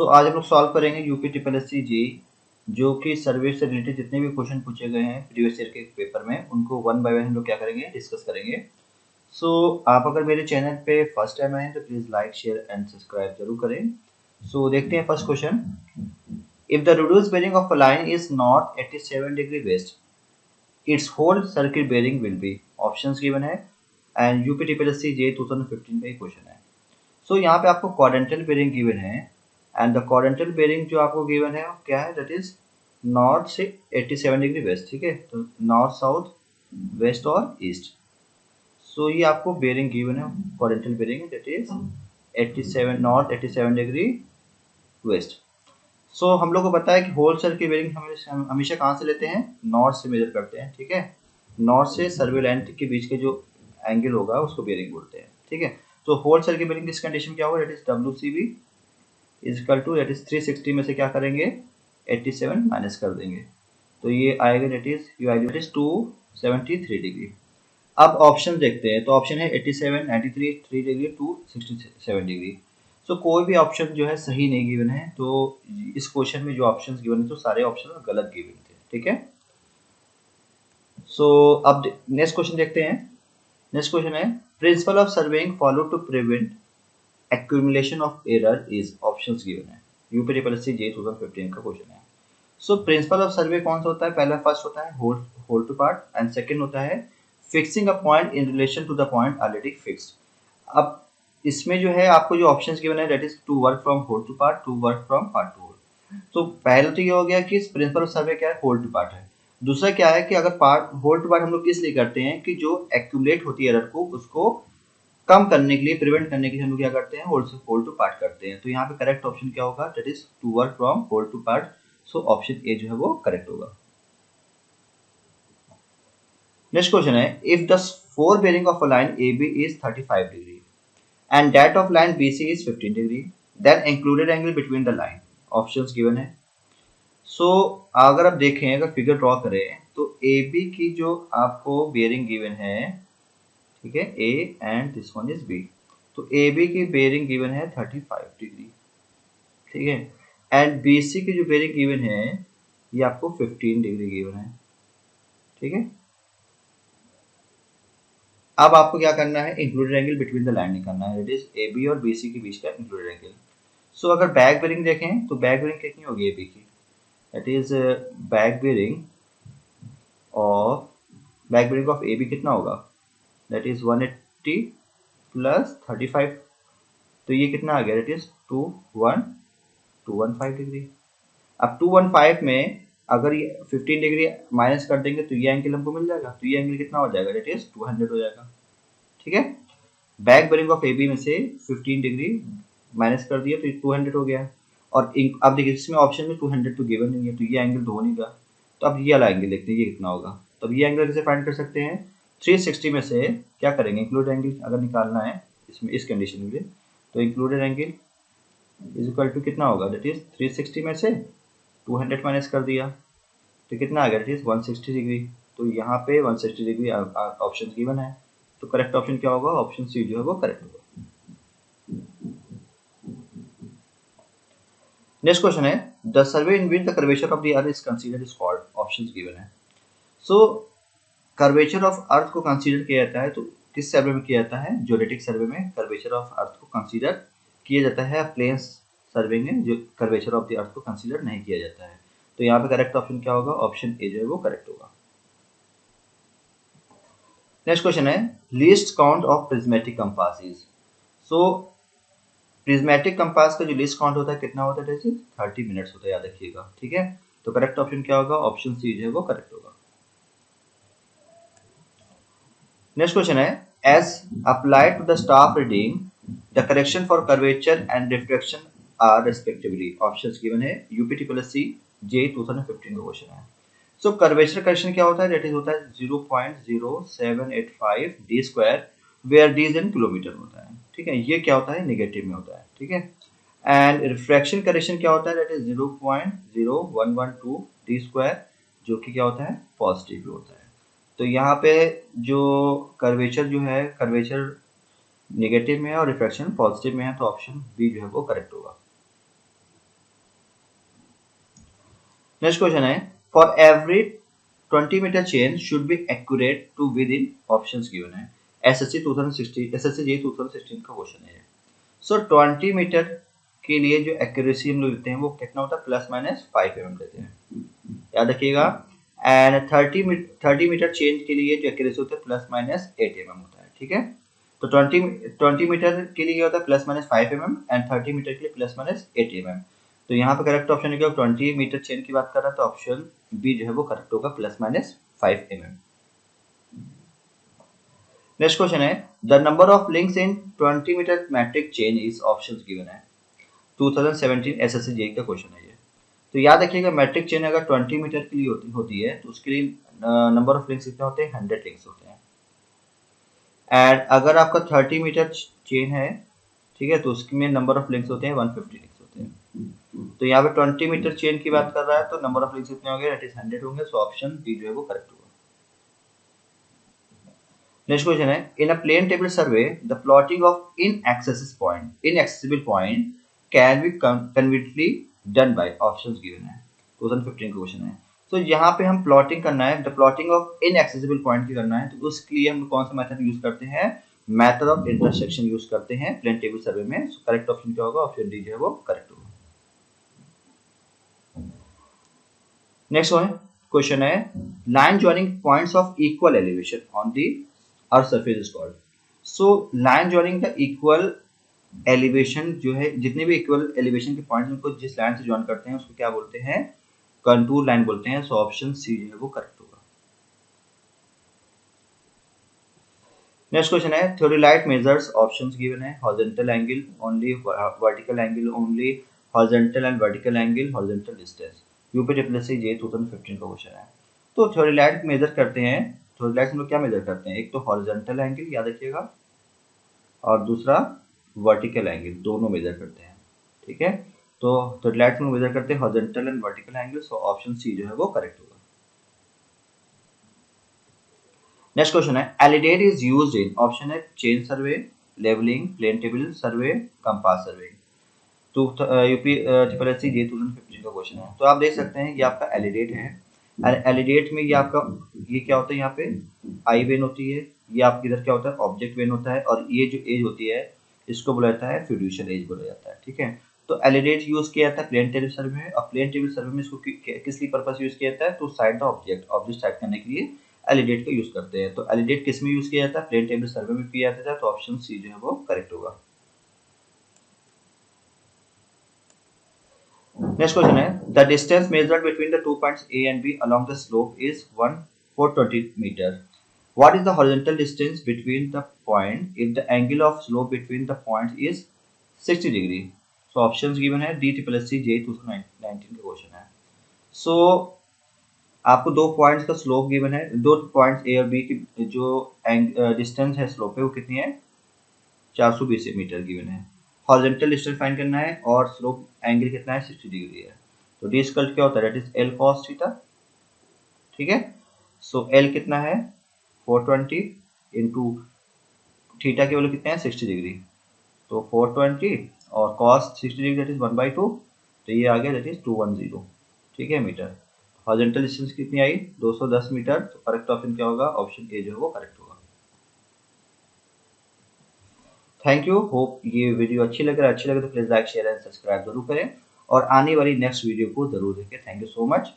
आज हम लोग सॉल्व करेंगे यूपी ट्रिपल एस सी जी, जो कि सर्वे से रिलेटेड जितने भी क्वेश्चन पूछे गए हैं प्रीवियस ईयर के पेपर में, उनको वन बाय वन हम लोग क्या करेंगे, डिस्कस करेंगे। आप अगर मेरे चैनल पे फर्स्ट टाइम आए हैं तो please like share and subscribe जरूर करें। देखते हैं first question. If the reduced bearing of a line is not 87 degree west, its whole circuit bearing will be, options given है and UP triple S C J 2015 का ही question है। यहाँ पे आपको क्वाड्रेंटल बेरिंग गिवन है and the quadrantal bearing जो आपको गिवन है वो क्या है, दैट इज नॉर्थ से 87 डिग्री वेस्ट। ठीक है, तो नॉर्थ साउथ वेस्ट और ईस्ट। ये आपको बेरिंग गिवन है, quadrantal bearing that is 87 north 87 degree west. हम लोग को पता है कि होल सर्कल की बेरिंग हम हमेशा कहाँ से लेते हैं, नॉर्थ से मेजर करते हैं। ठीक है, नॉर्थ से सर्वे लाइन के बीच के जो एंगल होगा उसको बेरिंग बोलते हैं। ठीक है, तो होल सर्कल की बेरिंग किस कंडीशन क्या होगा, that is WCB is equal to that is 360 में से क्या करेंगे 87 माइनस कर देंगे, तो ये आएगा दैट इज यू आएगा दैट इज 273 डिग्री। अब ऑप्शन देखते हैं, तो ऑप्शन है 87, 93, 3 डिग्री, 267 डिग्री। कोई भी ऑप्शन जो है सही नहीं गिवन है, तो इस क्वेश्चन में जो ऑप्शंस गिवन है तो सारे ऑप्शन गलत गिवन थे। ठीक है, अब नेक्स्ट क्वेश्चन देखते हैं। नेक्स्ट क्वेश्चन है principle of surveying follow to prevent accumulation of error is, options given है UP triple S C J 2015 का क्वेश्चन है। प्रिंसिपल ऑफ सर्वे कौन सा होता है, पहला फर्स्ट होता है whole to part and second होता है fixing a point in relation to the point already fixed. अब इसमें जो है आपको जो ऑप्शंस गिवन है that is to work from whole to part, to work from part to whole. पहला तो ये हो गया कि प्रिंसिपल ऑफ सर्वे क्या है, होल टू पार्ट है। दूसरा क्या है कि अगर पार्ट होल टू पार्ट हम लोग इसलिए करते हैं कि जो एक्यूमुलेट होती है एरर को उसको कम करने के लिए, प्रिवेंट करने के लिए हम लोग क्या करते हैं, होल टू पार्ट करते हैं। तो यहाँ पे करेक्ट ऑप्शन क्या होगा, that is to work from whole to part. Option A जो है वो करेक्ट होगा। नेक्स्ट क्वेश्चन है if the fore bearing of a line A B is 35 degree and that of line B C is 15 degree, then included angle between the line, options given है। अगर आप देखें, अगर फिगर ड्रॉ करें तो A B की जो आपको बेरिंग गिवन है, ठीक है, A and this one is B, तो ए बी की बेरिंग गिवन है 35 डिग्री। ठीक है, एंड बी सी की जो बेरिंग गिवन है ये आपको 15 डिग्री गिवन है। ठीक है, अब आपको क्या करना है, included angle between the line निकालना है, दैट इज ए बी और बी सी के बीच का इंक्लूडेड एंगल। अगर बैक बेरिंग देखें तो बैक बेरिंग कितनी होगी ए बी की, that is back bearing of A B कितना होगा, दैट इज 180 प्लस 35, तो ये कितना आ गया, दैट इज 215 डिग्री। अब 215 में अगर ये 15 डिग्री माइनस कर देंगे तो ये एंगल हमको मिल जाएगा, तो ये एंगल कितना हो जाएगा, दैट इज 200 हो जाएगा। ठीक है, back bearing of A B में से 15 डिग्री माइनस कर दिया तो 200 हो गया। और अब देखिए इसमें ऑप्शन में 200 तो गिवन नहीं है, तो ये एंगल तो हो नहीं गया। तो अब ये वाला एंगल देखते हैं ये कितना होगा। तो अब ये एंगल कैसे फाइंड कर सकते हैं, 360 में से क्या करेंगे, इंक्लूड एंगल अगर निकालना है इसमें, इस कंडीशन में, तो included angle is equal to कितना होगा, दैट इज 360 में से 200 माइनस कर दिया तो कितना आ गया, दैट इज 160 डिग्री। तो यहाँ पे 160 डिग्री ऑप्शन गिवन है, तो करेक्ट ऑप्शन क्या होगा, ऑप्शन सी जो है वो करेक्ट होगा। नेक्स्ट क्वेश्चन है the survey in which the curvature of the earth is considered is called, options given है। कर्वेचर ऑफ अर्थ को कंसीडर किया जाता है तो किस सर्वे में किया जाता है, ज्योमेट्रिक सर्वे में कर्वेचर ऑफ अर्थ को कंसीडर किया जाता है, प्लेन सर्वे में जो कर्वेचर ऑफ द अर्थ को कंसीडर नहीं किया जाता है। तो यहाँ पे करेक्ट ऑप्शन क्या होगा, ऑप्शन ए जो है वो करेक्ट होगा। नेक्स्ट क्वेश्चन है least count of prismatic compasses. Prismatic compass का जो लीस्ट काउंट होता है कितना होता है, 30 मिनट्स होता है, याद रखिएगा। ठीक है, तो करेक्ट ऑप्शन क्या होगा, ऑप्शन सी जो है वो करेक्ट होगा। नेक्स्ट क्वेश्चन है as applied to the staff reading the correction for curvature and reflection are respectively, options given है UP triple S C J 2015 का क्वेश्चन है। कर्वेचर करेक्शन क्या होता है, दैट इज होता है 0.0785 D square where D is in kilometre होता है। ठीक है, ये क्या होता है, नेगेटिव में होता है। ठीक है, एंड रिफ्रैक्शन करेक्शन क्या होता है, दैट इज 0.0112 डी स्क्वायर, जो कि क्या होता है, पॉजिटिव में होता है। तो यहाँ पे जो कर्वेचर जो है, कर्वेचर नेगेटिव में है और रिफ्रैक्शन पॉजिटिव में है, तो ऑप्शन बी जो है वो करेक्ट होगा। नेक्स्ट क्वेश्चन है for every 20 metre chain should be accurate to within options given है। एसएससी 2016 एसएससी जी 2016 का क्वेश्चन है। सो 20 मीटर के लिए जो एक्यूरेसी हम लोग लेते हैं वो कितना होता है, प्लस माइनस 5 mm लेते हैं, याद रखिएगा। एंड 30 मीटर चेन के लिए जो एक्यूरेसी होता है प्लस माइनस 8 mm होता है, ठीक है। तो 20 मीटर के लिए होता है plus minus 5 mm and 30 metre के लिए प्लस माइनस 8 mm। तो यहाँ पे करेक्ट ऑप्शन है 20 मीटर चेन की बात कर रहा है तो ऑप्शन बी जो है वो करेक्ट होगा, plus minus 5 mm। Next question है the number of links in 20 metre metric chain is options given है। 2017 एसएससी जेईई का क्वेश्चन है ये। तो याद रखिएगा मैट्रिक चेन अगर 20 मीटर के लिए होती है तो उसके लिए नंबर ऑफ लिंक्स कितने होते हैं, 100 लिंक्स होते हैं। एंड अगर आपका 30 मीटर चेन है, ठीक है, तो उसमें नंबर ऑफ लिंक्स होते हैं 150 लिंक्स होते हैं। तो यहाँ पे 20 मीटर चेन की बात कर रहा है तो नंबर ऑफ लिंक्स कितने होंगे, दैट इज 100 होंगे। सो ऑप्शन बी जो है वो करेक्ट होगा। नेक्स्ट क्वेश्चन है in a plane table survey the plotting of inaccessible point can be conveniently done by options given है। 2015 का क्वेश्चन है। तो यहाँ पे हम प्लॉटिंग करना है, the plotting of inaccessible point की करना है, तो उसके लिए हम कौन सा मेथड यूज करते हैं, मेथड ऑफ इंटरसेक्शन यूज करते हैं प्लेन टेबल सर्वे में। सो करेक्ट ऑप्शन क्या होगा, ऑप्शन डी जो है वो करेक्ट होगा। नेक्स्ट वन क्वेश्चन है line joining points of equal elevation on the earth surface is called. So line joining the equal elevation जो है, जितने भी इक्वल एलिवेशन के पॉइंट्स उनको जिस लाइन से जॉइन करते हैं उसको क्या बोलते हैं, कंटूर लाइन बोलते हैं। सो ऑप्शन सी जो है वो करेक्ट होगा। नेक्स्ट क्वेश्चन है थ्योरीलाइट मेजर्स ऑप्शंस गिवन है horizontal angle only, vertical angle only, horizontal and vertical angle, horizontal distance. UPSC J 2015 का क्वेश्चन है। तो थ्योरीलाइट मेजर करते हैं, थ्योरीलाइट हम लोग क्या मेजर करते हैं, एक तो हॉरिजॉन्टल एंगल याद रखिएगा और दूसरा वर्टिकल एंगल, दोनों मेजर करते हैं, ठीक है। तो थ्योरीलाइट में मेजर करते हैं horizontal and vertical angle. So option C जो है वो करेक्ट होगा। नेक्स्ट क्वेश्चन है alidade is used in, option है chain survey, levelling, plane table survey, compass survey. तो यूपीएससी जे 2015 का क्वेश्चन है। तो आप देख सकते हैं ये आपका एलिडेट है। एलिडेट में ये आपका ये क्या होता है, यहाँ पे आई वेन होती है, ये आपके इधर क्या होता है, ऑब्जेक्ट वेन होता है, और ये जो एज होती है इसको बोला जाता है फिड्यूशियल एज बोला जाता है, ठीक है। तो एलिडेट यूज किया जाता है प्लेन टेबल सर्वे में, और प्लेन टेबल सर्वे में इसको किस लिए पर्पस यूज किया जाता है, तो साइड द ऑब्जेक्ट साइड करने के लिए एलिडेट का यूज करते हैं। तो एलिडेट किस में यूज किया जाता है, प्लेन टेबल सर्वे में किया जाता है। तो ऑप्शन सी जो है वो करेक्ट होगा। नेक्स्ट क्वेश्चन है the distance measured between the two points A and B along the slope is 420 metre. What is the horizontal distance between the point if the angle of slope between the points is 60 degree? So options given है DSSC J 2019 का question है। So आपको दो points का slope given है, दो points A और B की जो डिस्टेंस है स्लोप पे वो कितनी है, 420 मीटर गिवन है। हॉरिजॉन्टल डिस्टेंस फाइंड करना है और स्लोप एंगल कितना है, 60 डिग्री है। तो डी स्क्वायर क्या होता है, that is L cos theta, ठीक है। सो एल कितना है 420 इंटू थीटा की वैल्यू कितने हैं 60 डिग्री, तो 420 और कॉस 60 डिग्री दैट इज 1/2, तो ये आ गया दैट इज 210, ठीक है, मीटर। हॉरिजॉन्टल डिस्टेंस कितनी आई 210 मीटर। तो करेक्ट ऑप्शन क्या होगा, ऑप्शन ए जो है वो करेक्ट होगा। थैंक यू, होप ये वीडियो अच्छी लगे तो please like share and subscribe जरूर करें और आने वाली नेक्स्ट वीडियो को जरूर देखें। Thank you so much.